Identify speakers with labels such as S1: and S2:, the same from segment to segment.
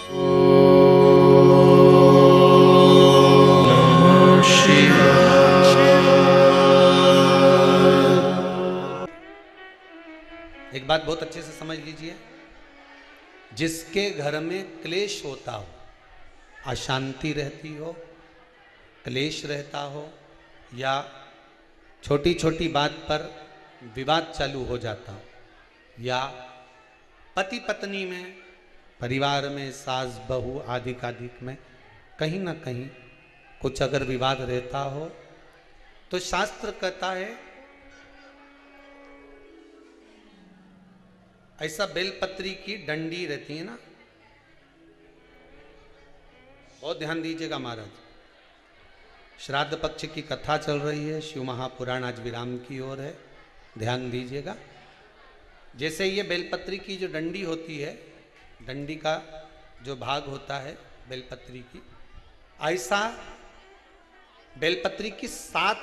S1: एक बात बहुत अच्छे से समझ लीजिए, जिसके घर में क्लेश होता हो, अशांति रहती हो, क्लेश रहता हो, या छोटी छोटी बात पर विवाद चालू हो जाता हो, या पति पत्नी में, परिवार में, सास बहू आदि कादिक में कहीं ना कहीं कुछ अगर विवाद रहता हो, तो शास्त्र कहता है ऐसा बेलपत्री की डंडी रहती है ना, बहुत ध्यान दीजिएगा महाराज। श्राद्ध पक्ष की कथा चल रही है, शिव महापुराण आज विराम की ओर है, ध्यान दीजिएगा। जैसे ये बेलपत्री की जो डंडी होती है, डंडी का जो भाग होता है बेलपत्री की, ऐसा बेलपत्री की 7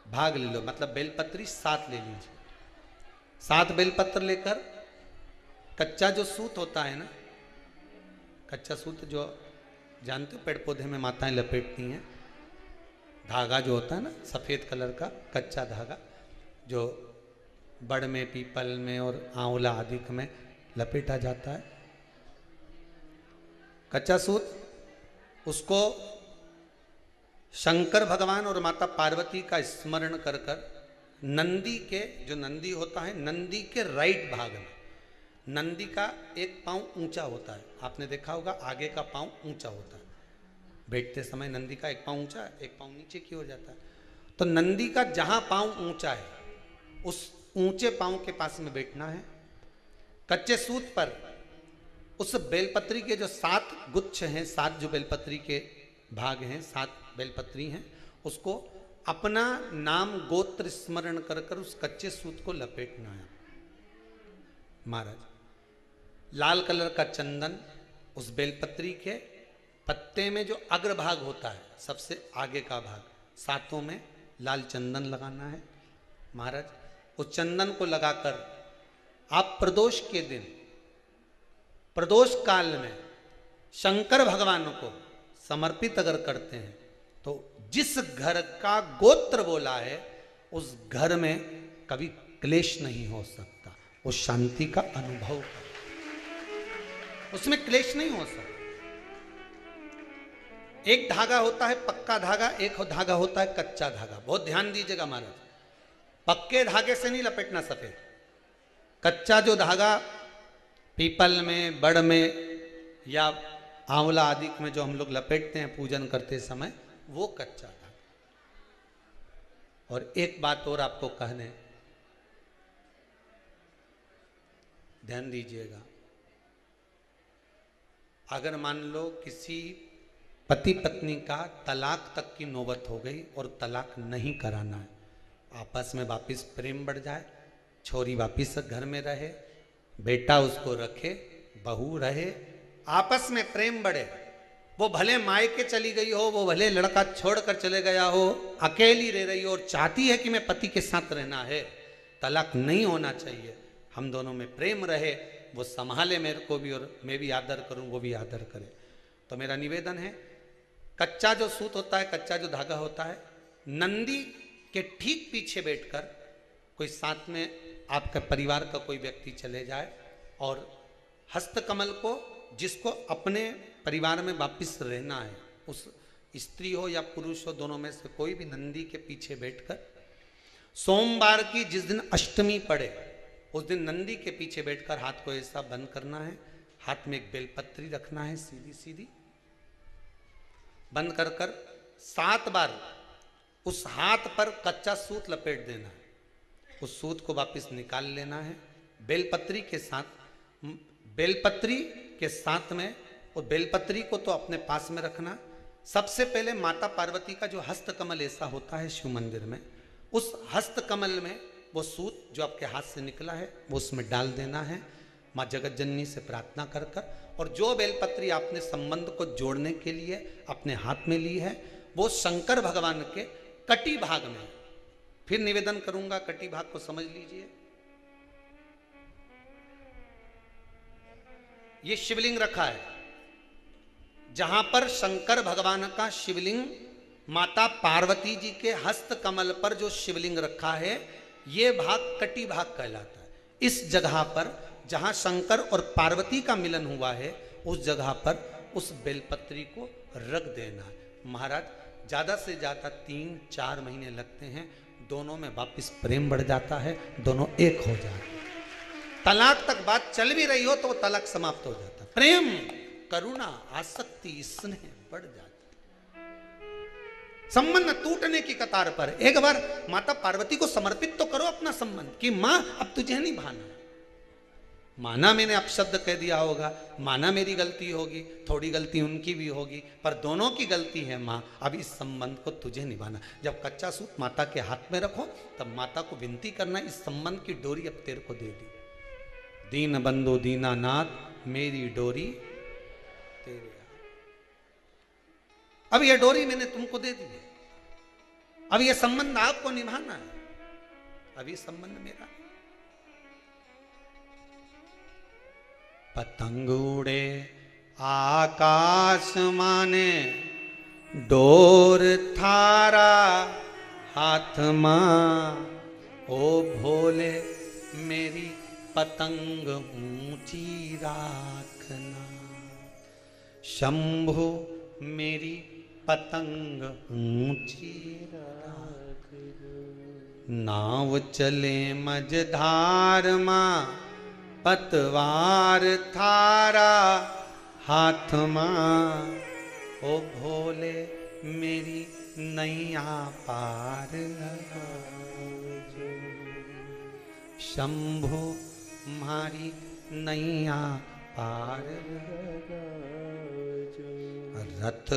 S1: भाग ले लो, मतलब बेलपत्री 7 ले लीजिए। 7 बेलपत्र लेकर कच्चा जो सूत होता है ना, कच्चा सूत जो जानते हो पेड़ पौधे में माताएं लपेटती हैं, धागा जो होता है ना सफ़ेद कलर का कच्चा धागा, जो बड़ में, पीपल में और आंवला आदि में लपेटा जाता है, कच्चा सूत, उसको शंकर भगवान और माता पार्वती का स्मरण कर कर नंदी के, जो नंदी होता है, नंदी के राइट भाग में, नंदी का एक पांव ऊंचा होता है, आपने देखा होगा आगे का पांव ऊंचा होता है, बैठते समय नंदी का एक पांव ऊंचा है, एक पांव नीचे की हो जाता है। तो नंदी का जहां पांव ऊंचा है उस ऊंचे पांव के पास में बैठना है। कच्चे सूत पर उस बेलपत्री के जो 7 गुच्छ हैं, 7 जो बेलपत्री के भाग हैं, 7 बेलपत्री हैं, उसको अपना नाम गोत्र स्मरण कर कर उस कच्चे सूत को लपेटना है। महाराज लाल कलर का चंदन उस बेलपत्री के पत्ते में जो अग्रभाग होता है, सबसे आगे का भाग, 7 में लाल चंदन लगाना है। महाराज उस चंदन को लगाकर आप प्रदोष के दिन, प्रदोष काल में शंकर भगवान को समर्पित अगर करते हैं तो जिस घर का गोत्र बोला है उस घर में कभी क्लेश नहीं हो सकता, वो शांति का अनुभव कर, उसमें क्लेश नहीं हो सकता। एक धागा होता है पक्का धागा, एक धागा होता है कच्चा धागा, बहुत ध्यान दीजिएगा महाराज। पक्के धागे से नहीं लपेटना सफेद, कच्चा जो धागा पीपल में, बड़ में या आंवला आदि में जो हम लोग लपेटते हैं पूजन करते समय, वो कच्चा धागा। और एक बात और आपको कहने, ध्यान दीजिएगा, अगर मान लो किसी पति पत्नी का तलाक तक की नौबत हो गई और तलाक नहीं कराना है, आपस में वापिस प्रेम बढ़ जाए, छोरी वापिस घर में रहे, बेटा उसको रखे, बहू रहे, आपस में प्रेम बढ़े, वो भले मायके चली गई हो, वो भले लड़का छोड़कर चले गया हो, अकेली रह रही हो और चाहती है कि मैं पति के साथ रहना है, तलाक नहीं होना चाहिए, हम दोनों में प्रेम रहे, वो संभाले मेरे को भी और मैं भी आदर करूं, वो भी आदर करे। तो मेरा निवेदन है, कच्चा जो सूत होता है, कच्चा जो धागा होता है, नंदी के ठीक पीछे बैठकर कोई साथ में आपका परिवार का कोई व्यक्ति चले जाए और हस्तकमल को, जिसको अपने परिवार में वापिस रहना है, उस स्त्री हो या पुरुष हो, दोनों में से कोई भी नंदी के पीछे बैठकर, सोमवार की जिस दिन अष्टमी पड़े उस दिन नंदी के पीछे बैठकर हाथ को ऐसा बंद करना है, हाथ में एक बेलपत्री रखना है, सीधी सीधी बंद कर कर 7 बार उस हाथ पर कच्चा सूत लपेट देना है, उस सूत को वापस निकाल लेना है, बेलपत्री के साथ, बेलपत्री के साथ में, और बेलपत्री को तो अपने पास में रखना। सबसे पहले माता पार्वती का जो हस्तकमल ऐसा होता है शिव मंदिर में, उस हस्तकमल में वो सूत जो आपके हाथ से निकला है वो उसमें डाल देना है, माँ जगत जननी से प्रार्थना कर कर, और जो बेलपत्री आपने संबंध को जोड़ने के लिए अपने हाथ में ली है वो शंकर भगवान के कटी भाग में, फिर निवेदन करूंगा कटी भाग को समझ लीजिए। ये शिवलिंग रखा है, जहां पर शंकर भगवान का शिवलिंग, माता पार्वती जी के हस्त कमल पर जो शिवलिंग रखा है, ये भाग कटी भाग कहलाता है। इस जगह पर जहां शंकर और पार्वती का मिलन हुआ है, उस जगह पर उस बेलपत्री को रख देना है। महाराज ज्यादा से ज्यादा 3-4 महीने लगते हैं, दोनों में वापिस प्रेम बढ़ जाता है, दोनों एक हो जाते हैं। तलाक तक बात चल भी रही हो तो तलाक समाप्त हो जाता है। प्रेम, करुणा, आसक्ति, स्नेह बढ़ जाता है। संबंध टूटने की कतार पर। एक बार माता पार्वती को समर्पित तो करो अपना संबंध कि मां अब तुझे नहीं भाना। माना मैंने अपशब्द कह दिया होगा, माना मेरी गलती होगी, थोड़ी गलती उनकी भी होगी, पर दोनों की गलती है मां, अब इस संबंध को तुझे निभाना। जब कच्चा सूत माता के हाथ में रखो तब माता को विनती करना, इस संबंध की डोरी अब तेरे को दे दी। दीन बंधु दीनानाथ मेरी डोरी तेरे। अब यह डोरी मैंने तुमको दे दी है, अब यह संबंध आपको निभाना है, अब ये संबंध मेरा। पतंग उड़े आकाश माने, डोर थारा हाथ मां, ओ भोले मेरी पतंग ऊंची राखना। शंभु मेरी पतंग ऊंची राख, नाव चले मझधार मां, पतवार थारा हाथ मां, ओ भोले मेरी नैया पार लगा। शंभु मारी नैया पार लगा। रथ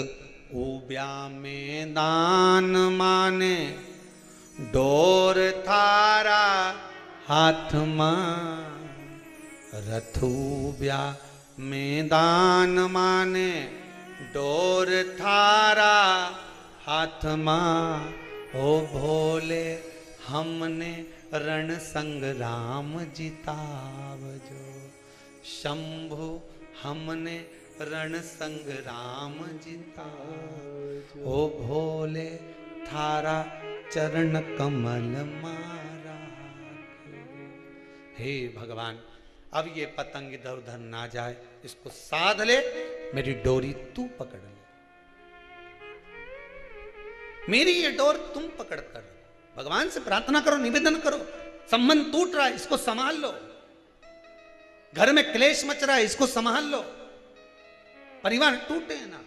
S1: उब्या मैदान माने, डोर थारा हाथ मां, रथ उब्या मैदान माने, डोर थारा हाथ मां, ओ भोले हमने रण संग्राम जितावजो। शंभु हमने रण संग्राम जितावजो, ओ भोले थारा चरण कमल मारा। हे भगवान, अब ये पतंग इधर उधर ना जाए, इसको साध ले, मेरी डोरी तू पकड़ ले, मेरी ये डोर तुम पकड़ कर। भगवान से प्रार्थना करो, निवेदन करो। संबंध टूट रहा है, इसको संभाल लो। घर में क्लेश मच रहा है, इसको संभाल लो। परिवार टूटे ना,